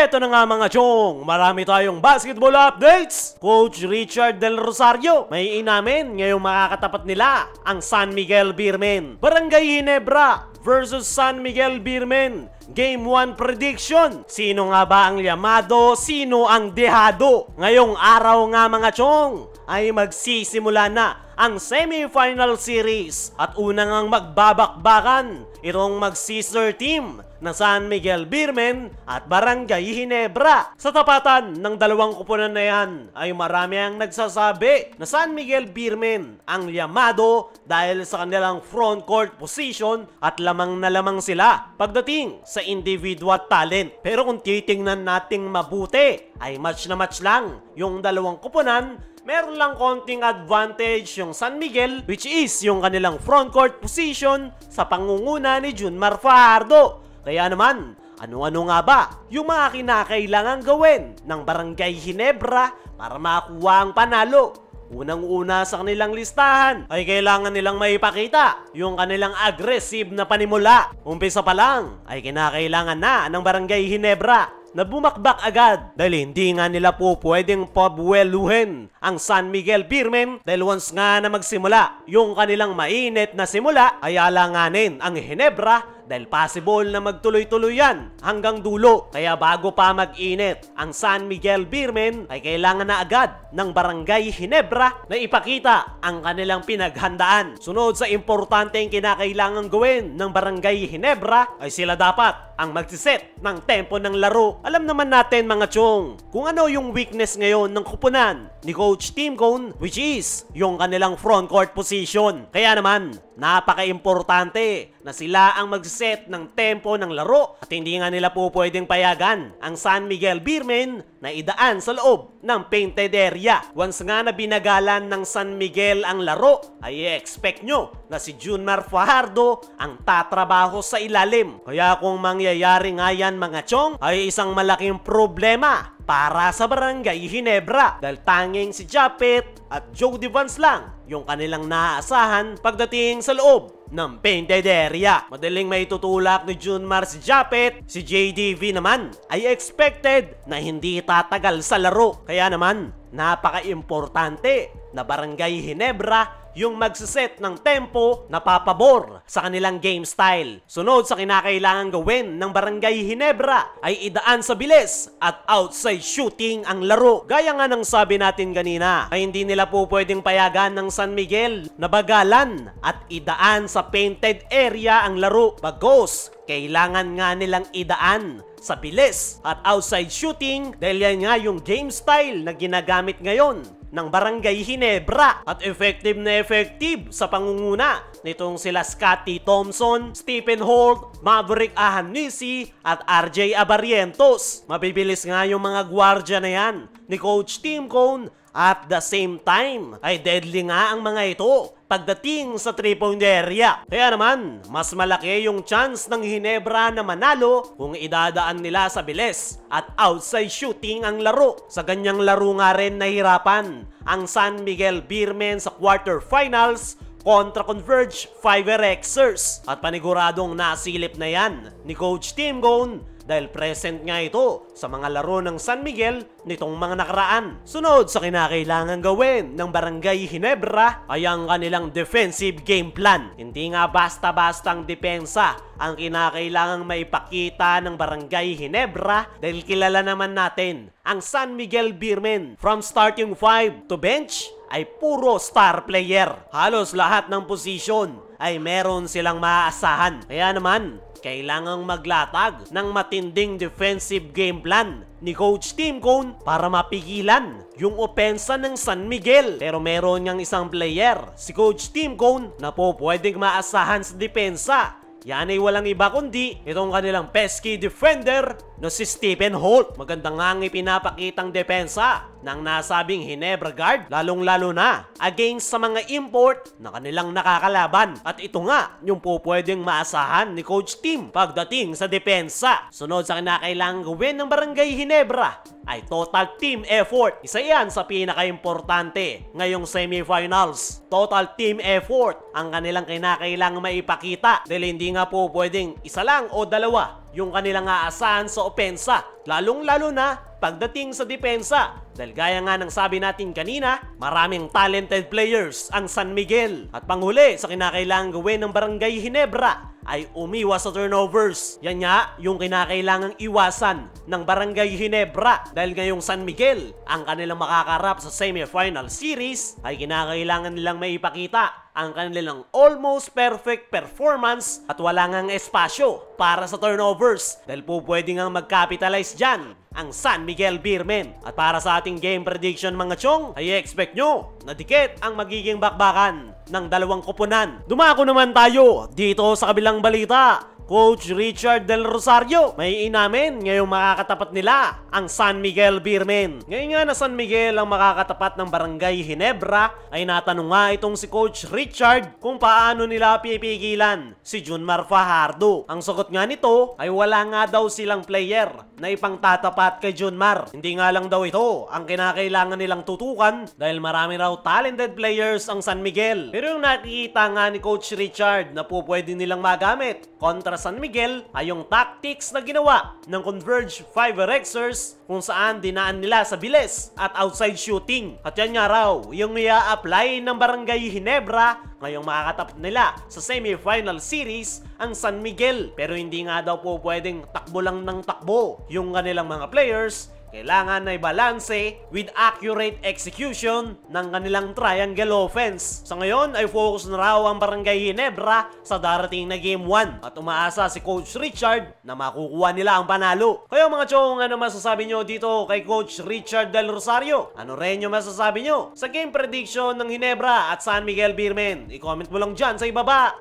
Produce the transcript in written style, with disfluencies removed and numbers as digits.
Eto na nga mga chong, marami tayong basketball updates. Coach Richard Del Rosario, may inamin ngayong makakatapat nila ang San Miguel Beermen. Barangay Ginebra versus San Miguel Beermen. Game 1 prediction. Sino nga ba ang yamado? Sino ang dehado? Ngayong araw nga mga chong ay magsisimula na ang semifinal series at unang ang magbabakbakan itong mag-sister team na San Miguel Beermen at Barangay Ginebra. Sa tapatan ng dalawang kupunan na yan ay marami ang nagsasabi na San Miguel Beermen ang yamado dahil sa kanilang front court position at lamang na lamang sila pagdating sa individual talent. Pero kung titingnan nating mabuti ay match na match lang yung dalawang kupunan. Meron lang konting advantage yung San Miguel, which is yung kanilang front court position sa pangunguna ni Junmar Fajardo. Kaya naman, ano-ano nga ba yung mga kinakailangan gawin ng Barangay Ginebra para makuha ang panalo? Unang-una sa kanilang listahan ay kailangan nilang maipakita yung kanilang aggressive na panimula. Umpisa pa lang ay kinakailangan na ng Barangay Ginebra na bumakbak agad dahil hindi nga nila po pwedeng pabueluhin ang San Miguel Beermen dahil once nga na magsimula yung kanilang mainit na simula ay alanganin ang Ginebra dahil possible na magtuloy-tuloy yan hanggang dulo. Kaya bago pa mag-init ang San Miguel Beermen ay kailangan na agad ng Barangay Ginebra na ipakita ang kanilang pinaghandaan. Sunod sa importanteng kinakailangan gawin ng Barangay Ginebra ay sila dapat ang magsiset ng tempo ng laro. Alam naman natin mga chong kung ano yung weakness ngayon ng kupunan ni Coach Tim Cone, which is yung kanilang front court position. Kaya naman napaka-importante na sila ang magsiset ng tempo ng laro at hindi nga nila po pwedeng payagan ang San Miguel Beermen na idaan sa loob ng painted area. Once nga na binagalan ng San Miguel ang laro ay expect nyo na si Junmar Fajardo ang tatrabaho sa ilalim. Kaya kung mangyayari nga yan mga chong ay isang malaking problema para sa Barangay Ginebra dahil tanging si Japet at Jody Vance lang yung kanilang naaasahan pagdating sa loob ng painted area. Madaling may tutulak ni Junmar si Japet, si JDV naman ay expected na hindi tatagal sa laro. Kaya naman napaka-importante na Barangay Ginebra yung magsiset ng tempo na papabor sa kanilang game style. Sunod sa kinakailangan gawin ng Barangay Ginebra ay idaan sa bilis at outside shooting ang laro. Gaya nga ng sabi natin kanina ay hindi nila po pwedeng payagan ng San Miguel na bagalan at idaan sa painted area ang laro. Bagos, kailangan nga nilang idaan sa bilis at outside shooting dahil yan nga yung game style na ginagamit ngayon ng Barangay Ginebra at effective na effective sa pangunguna nitong sila Scotty Thompson, Stephen Holt, Maverick Ahanisi at RJ Abarrientos. Mabibilis nga yung mga gwardya na yan ni Coach Tim Cone at the same time ay deadly nga ang mga ito pagdating sa 3-point area. Kaya naman, mas malaki yung chance ng Ginebra na manalo kung idadaan nila sa bilis at outside shooting ang laro. Sa ganyang laro nga rin nahirapan ang San Miguel Beermen sa quarterfinals kontra Converge Fiverr-Xers. At paniguradong nasilip na yan ni Coach Tim Cone dahil present nga ito sa mga laro ng San Miguel nitong mga nakaraan. Sunod sa kinakailangan gawin ng Barangay Ginebra ay ang kanilang defensive game plan. Hindi nga basta-bastang depensa ang kinakailangang maipakita ng Barangay Ginebra dahil kilala naman natin ang San Miguel Beermen from starting 5 to bench ay puro star player. Halos lahat ng position ay meron silang maaasahan. Kaya naman, kailangang maglatag ng matinding defensive game plan ni Coach Tim Cone para mapigilan yung opensa ng San Miguel. Pero meron niyang isang player, si Coach Tim Cone, na po pwedeng maasahan sa depensa. Yan ay walang iba kundi itong kanilang pesky defender na si Stephen Holt. Maganda nga ang ipinapakitang depensa ng nasabing Ginebra guard, lalong-lalo na against sa mga import na kanilang nakakalaban. At ito nga yung po pwedeng maasahan ni Coach Tim pagdating sa depensa. Sunod sa kinakailangan gawin ng Barangay Ginebra ay total team effort. Isa yan sa pinaka-importante ngayong semifinals. Total team effort ang kanilang kinakailangan maipakita dahil hindi nga po pwedeng isa lang o dalawa yung kanilang aasahan sa opensa, lalong-lalo na pagdating sa depensa. Dahil gaya nga ng sabi natin kanina, maraming talented players ang San Miguel. At panghuli sa kinakailangan gawin ng Barangay Ginebra ay umiwas sa turnovers. Yan nga yung kinakailangang iwasan ng Barangay Ginebra. Dahil ngayong San Miguel ang kanilang makakarap sa semifinal series, ay kinakailangan nilang maipakita ang kanilang almost perfect performance at wala ngang espasyo para sa turnovers. Dahil po pwede nga mag-capitalize dyan ang San Miguel Beermen. At para sa ating game prediction mga chong, ay expect nyo na dikit ang magiging bakbakan ng dalawang koponan. Dumako naman tayo dito sa kabilang balita. Coach Richard Del Rosario, may inamin ngayong makakatapat nila ang San Miguel Beermen. Ngayon nga na San Miguel ang makakatapat ng Barangay Ginebra, ay natanong nga itong si Coach Richard kung paano nila pipigilan si Junmar Fajardo. Ang sagot nga nito ay wala nga daw silang player na ipangtatapat kay Junmar. Hindi nga lang daw ito ang kinakailangan nilang tutukan dahil marami raw talented players ang San Miguel. Pero yung nakikita nga ni Coach Richard na po pwede nilang magamit kontra San Miguel ay yung tactics na ginawa ng Converge 5RXers kung saan dinaan nila sa bilis at outside shooting. At yan nga raw yung i-apply ng Barangay Ginebra ngayong makakatapat nila sa semifinal series ang San Miguel. Pero hindi nga daw po pwedeng takbo lang ng takbo yung kanilang mga players. Kailangan na ibalanse with accurate execution ng kanilang triangle offense. Sa ngayon ay focus na raw ang Barangay Ginebra sa darating na Game 1 at umaasa si Coach Richard na makukuha nila ang panalo. Kaya mga chong, ano masasabi nyo dito kay Coach Richard Del Rosario? Ano rin yung masasabi nyo sa game prediction ng Ginebra at San Miguel Beermen? I-comment mo lang dyan sa ibaba.